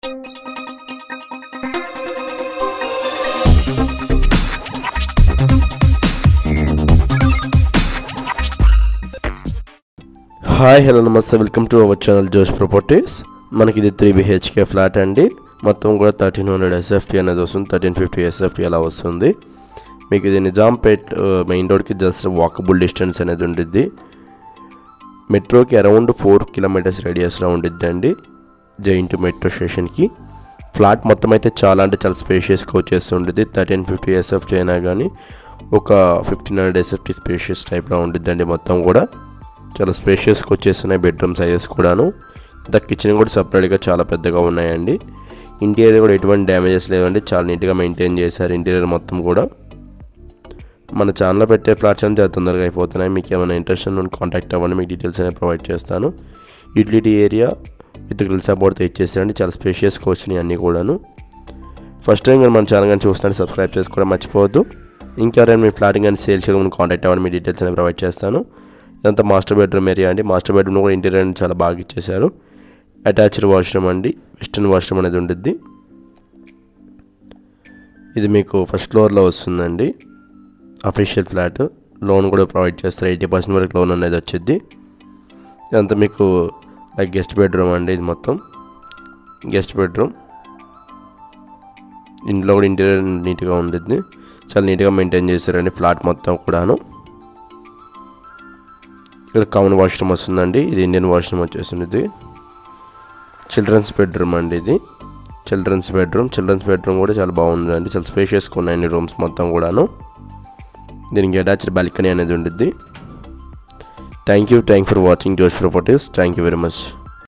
Hi hello నమస్తే, welcome to our channel జోష్ properties. మనకి ఇది 3 BHK ఫ్లాట్ అండి. మొత్తం కూడా 1300 SFT అనేది వస్తుంది, 1350 SFT అలా వస్తుంది. మీకు ఇది నిజాంపేట్ మెయిన్ రోడ్కి జస్ట్ వాకబుల్ డిస్టెన్స్ అనేది ఉండిద్ది. మెట్రోకి అరౌండ్ 4 కిలోమీటర్స్ రేడియస్లో ఉండిద్ది అండి జైంట్ మెట్రో స్టేషన్కి. ఫ్లాట్ మొత్తం అయితే చాలా అంటే చాలా స్పేషియస్గా వచ్చేసి ఉండిద్ది. 1350 SFT అయినా కానీ ఒక 1500 SFT స్పేషియస్ టైప్లో ఉండిద్దండి. మొత్తం కూడా చాలా స్పేషియస్గా వచ్చేస్తున్నాయి బెడ్రూమ్ సైజెస్ కూడాను. ద కిచెన్ కూడా సపరేట్గా చాలా పెద్దగా ఉన్నాయండి. ఇంటీరియర్ కూడా ఎటువంటి డ్యామేజెస్ లేవండి, చాలా నీట్గా మెయింటైన్ చేశారు ఇంటీరియర్ మొత్తం కూడా. మన ఛానల్లో పెట్టే ఫ్లాట్స్ అని చాలా తొందరగా అయిపోతున్నాయి. మీకు ఏమైనా ఇంట్రెస్ట్ ఉంటే కాంటాక్ట్ అవ్వండి, మీకు డీటెయిల్స్ అనేవి ప్రొవైడ్ చేస్తాను. యూటిలిటీ ఏరియా విత్ గ్రిల్ సపోర్ట్తో ఇచ్చేసారండి, చాలా స్పేషియస్గా వచ్చినాయి అన్నీ కూడాను. ఫస్ట్ టైం కానీ మన ఛానల్ కానీ చూస్తాను సబ్స్క్రైబ్ చేసుకోవడం మర్చిపోవద్దు. ఇంకెవరైనా మీ ఫ్లాట్ కానీ సేల్ చేయడం కాంటాక్ట్ అవ్వండి, మీ డీటెయిల్స్ అనేవి ప్రొవైడ్ చేస్తాను. ఇదంతా మాస్టర్ బెడ్రూమ్ ఏరియా అండి. మాస్టర్ బెడ్రూమ్ కూడా ఇంటీరియర్ చాలా బాగా ఇచ్చేసారు. అటాచ్డ్ వాష్రూమ్ అండి, వెస్టర్న్ వాష్రూమ్ అనేది ఉంటుంది. ఇది మీకు ఫస్ట్ ఫ్లోర్లో వస్తుందండి. అఫీషియల్ ఫ్లాట్, లోన్ కూడా ప్రొవైడ్ చేస్తారు. 80% వరకు లోన్ అనేది వచ్చింది. ఇదంతా మీకు లైక్ గెస్ట్ బెడ్రూమ్ అండి. ఇది మొత్తం గెస్ట్ బెడ్రూమ్. ఇంట్లో కూడా ఇంటీరియర్ నీట్గా ఉంటుంది, చాలా నీట్గా మెయింటైన్ చేస్తారండి ఫ్లాట్ మొత్తం కూడాను. ఇక్కడ కామన్ వాష్రూమ్ వస్తుందండి. ఇది ఇండియన్ వాష్రూమ్ వచ్చేస్తుంది. చిల్డ్రన్స్ బెడ్రూమ్ అండి. ఇది చిల్డ్రన్స్ బెడ్రూమ్ కూడా చాలా బాగుందండి, చాలా స్పేషియస్గా ఉన్నాయండి రూమ్స్ మొత్తం కూడాను. దీనికి అటాచ్డ్ బాల్కనీ అనేది ఉంటుంది. థ్యాంక్ యూ ఫర్ వాచింగ్ జోష్ properties. Thank you very much.